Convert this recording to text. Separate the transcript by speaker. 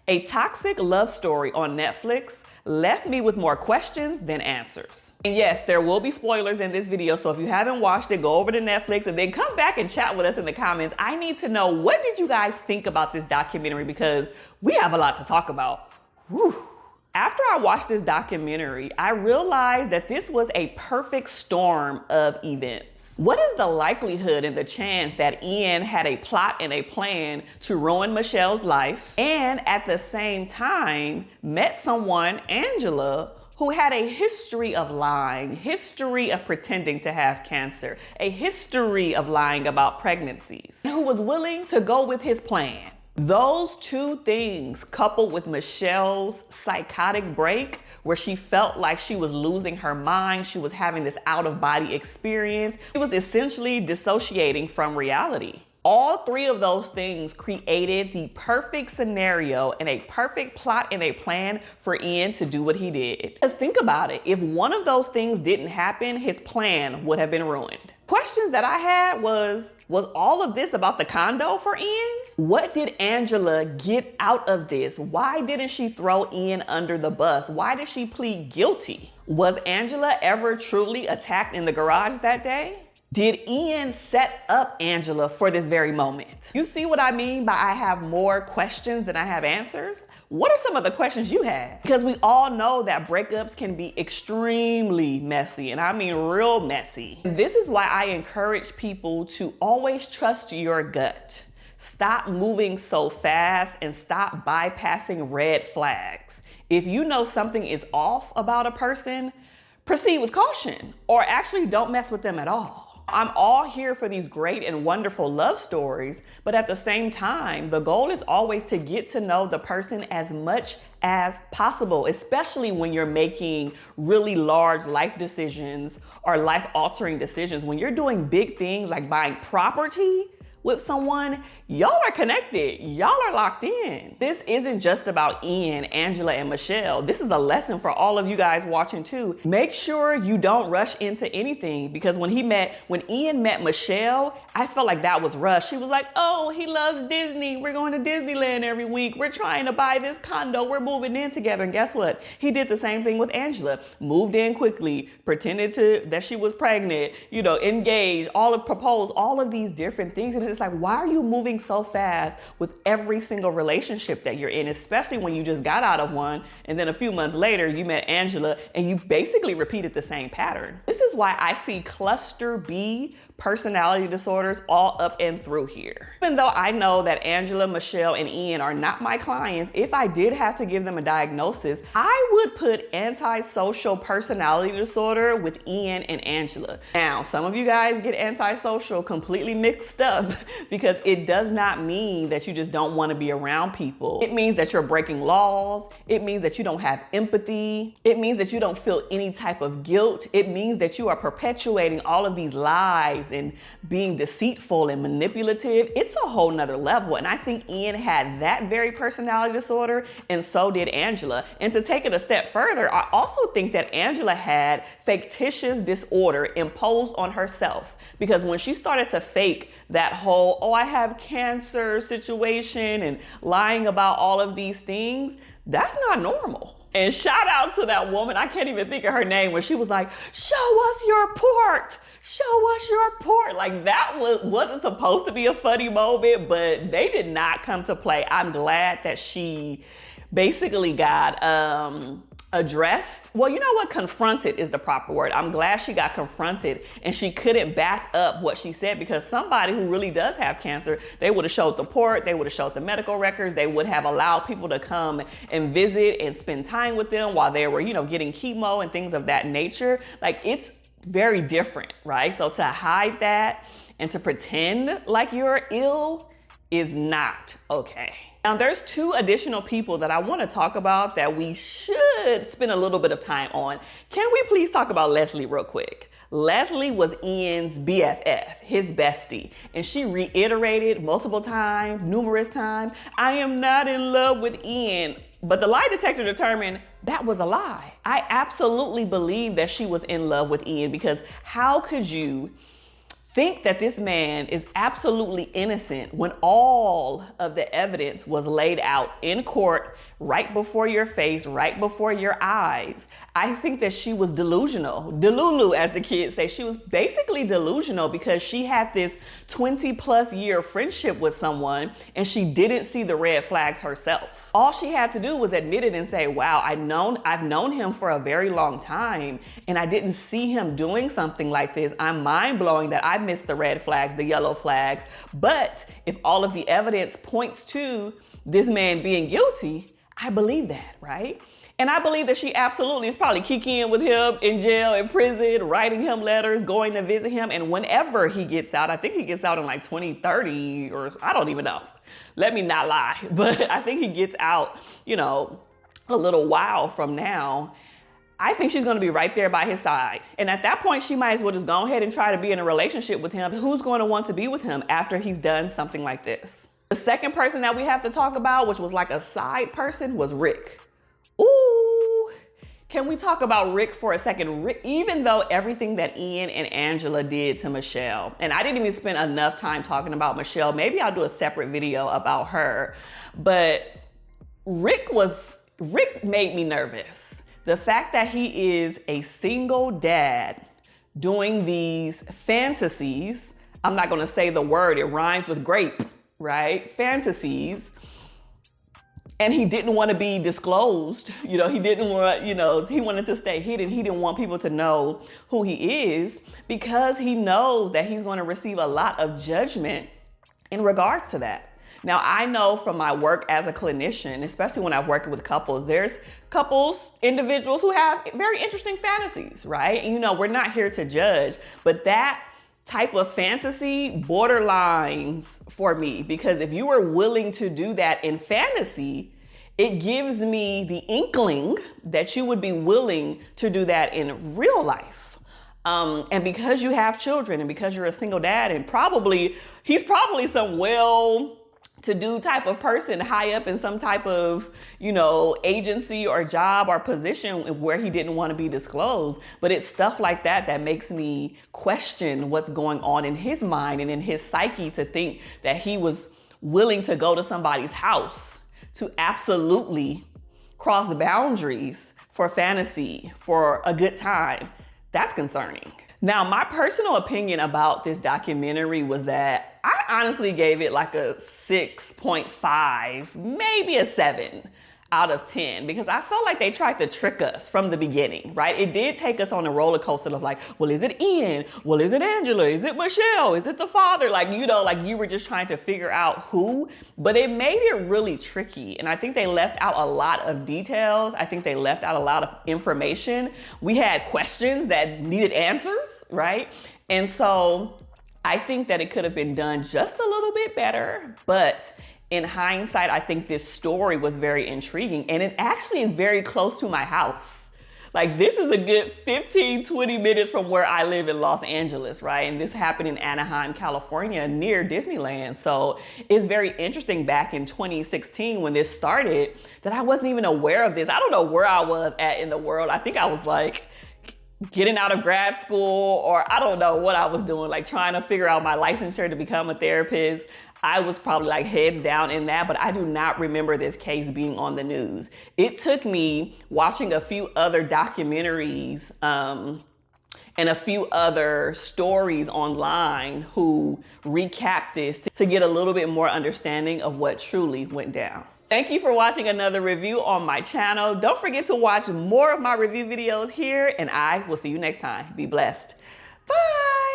Speaker 1: A toxic love story on Netflix left me with more questions than answers. And yes, there will be spoilers in this video, so if you haven't watched it, go over to Netflix and then come back and chat with us in the comments. I need to know, what did you guys think about this documentary? Because we have a lot to talk about. Whew. After I watched this documentary, I realized that this was a perfect storm of events. What is the likelihood and the chance that Ian had a plot and a plan to ruin Michelle's life, and at the same time met someone, Angela, who had a history of lying, history of pretending to have cancer, a history of lying about pregnancies, who was willing to go with his plan? Those two things, coupled with Michelle's psychotic break, where she felt like she was losing her mind, she was having this out-of-body experience, she was essentially dissociating from reality. All three of those things created the perfect scenario and a perfect plot and a plan for Ian to do what he did. Because think about it, if one of those things didn't happen, his plan would have been ruined. Questions that I had was all of this about the condo for Ian? What did Angela get out of this? Why didn't she throw Ian under the bus? Why did she plead guilty? Was Angela ever truly attacked in the garage that day? Did Ian set up Angela for this very moment? You see what I mean by I have more questions than I have answers? What are some of the questions you had? Because we all know that breakups can be extremely messy, and I mean real messy. This is why I encourage people to always trust your gut. Stop moving so fast and stop bypassing red flags. If you know something is off about a person, proceed with caution, or actually don't mess with them at all. I'm all here for these great and wonderful love stories, but at the same time, the goal is always to get to know the person as much as possible, especially when you're making really large life decisions or life-altering decisions. When you're doing big things like buying property with someone, y'all are connected, y'all are locked in. This isn't just about Ian, Angela, and Michelle. This is a lesson for all of you guys watching too. Make sure you don't rush into anything, because when Ian met Michelle, I felt like that was rushed. She was like, oh, he loves Disney. We're going to Disneyland every week. We're trying to buy this condo. We're moving in together. And guess what? He did the same thing with Angela. Moved in quickly, pretended that she was pregnant, engaged, proposed, all of these different things. And it's like, why are you moving so fast with every single relationship that you're in, especially when you just got out of one and then a few months later you met Angela and you basically repeated the same pattern? This is why I see cluster B personality disorders all up and through here. Even though I know that Angela, Michelle, and Ian are not my clients, if I did have to give them a diagnosis, I would put antisocial personality disorder with Ian and Angela. Now, some of you guys get antisocial completely mixed up because it does not mean that you just don't want to be around people. It means that you're breaking laws. It means that you don't have empathy. It means that you don't feel any type of guilt. It means that you are perpetuating all of these lies and being deceitful and manipulative. It's a whole nother level. And I think Ian had that very personality disorder, and so did Angela. And to take it a step further, I also think that Angela had factitious disorder imposed on herself, because when she started to fake that whole, oh, I have cancer situation and lying about all of these things, that's not normal. And shout out to that woman, I can't even think of her name, when she was like, show us your port, show us your port. Like, that wasn't supposed to be a funny moment, but they did not come to play. I'm glad that she basically got addressed. Well, you know what? Confronted is the proper word. I'm glad she got confronted and she couldn't back up what she said, because somebody who really does have cancer, they would have showed the port, they would have showed the medical records, they would have allowed people to come and visit and spend time with them while they were, getting chemo and things of that nature. Like, it's very different, right? So to hide that and to pretend like you're ill is not okay. Now, there's two additional people that I want to talk about that we should spend a little bit of time on. Can we please talk about Leslie real quick? Leslie was Ian's BFF, his bestie, and she reiterated multiple times, numerous times, I am not in love with Ian. But the lie detector determined that was a lie. I absolutely believe that she was in love with Ian, because how could you think that this man is absolutely innocent when all of the evidence was laid out in court right before your face, right before your eyes. I think that she was delusional. Delulu, as the kids say. She was basically delusional because she had this 20+ year friendship with someone and she didn't see the red flags herself. All she had to do was admit it and say, wow, I've known him for a very long time and I didn't see him doing something like this. I'm mind blowing that I missed the red flags, the yellow flags. But if all of the evidence points to this man being guilty, I believe that, right? And I believe that she absolutely is probably kikiing with him in jail, in prison, writing him letters, going to visit him. And whenever he gets out, I think he gets out in like 2030 or I don't even know. Let me not lie. But I think he gets out, you know, a little while from now. I think she's going to be right there by his side. And at that point, she might as well just go ahead and try to be in a relationship with him. Who's going to want to be with him after he's done something like this? The second person that we have to talk about, which was like a side person, was Rick. Ooh, can we talk about Rick for a second? Rick, even though everything that Ian and Angela did to Michelle, and I didn't even spend enough time talking about Michelle, maybe I'll do a separate video about her, but Rick made me nervous. The fact that he is a single dad doing these fantasies, I'm not gonna say the word, it rhymes with grape, right? Fantasies. And he didn't want to be disclosed. You know, he didn't want, you know, he wanted to stay hidden. He didn't want people to know who he is because he knows that he's going to receive a lot of judgment in regards to that. Now, I know from my work as a clinician, especially when I've worked with couples, there's individuals who have very interesting fantasies, right? And, you know, we're not here to judge, but that type of fantasy borderlines for me, because if you were willing to do that in fantasy, it gives me the inkling that you would be willing to do that in real life. And because you have children and because you're a single dad and he's probably some well-to-do type of person high up in some type of, you know, agency or job or position where he didn't want to be disclosed. But it's stuff like that that makes me question what's going on in his mind and in his psyche to think that he was willing to go to somebody's house to absolutely cross the boundaries for fantasy, for a good time. That's concerning. Now, my personal opinion about this documentary was that I honestly gave it like a 6.5, maybe a 7 out of 10, because I felt like they tried to trick us from the beginning, right? It did take us on a roller coaster of like, well, is it Ian? Well, is it Angela? Is it Michelle? Is it the father? Like, you know, like you were just trying to figure out who, but it made it really tricky. And I think they left out a lot of details. I think they left out a lot of information. We had questions that needed answers, right? And so I think that it could have been done just a little bit better, but in hindsight, I think this story was very intriguing and it actually is very close to my house. Like this is a good 15, 20 minutes from where I live in Los Angeles, right? And this happened in Anaheim, California, near Disneyland. So it's very interesting back in 2016 when this started that I wasn't even aware of this. I don't know where I was at in the world. I think I was like getting out of grad school or I don't know what I was doing, like trying to figure out my licensure to become a therapist. I was probably like heads down in that, but I do not remember this case being on the news. It took me watching a few other documentaries and a few other stories online who recap this to get a little bit more understanding of what truly went down. Thank you for watching another review on my channel. Don't forget to watch more of my review videos here, and I will see you next time. Be blessed. Bye.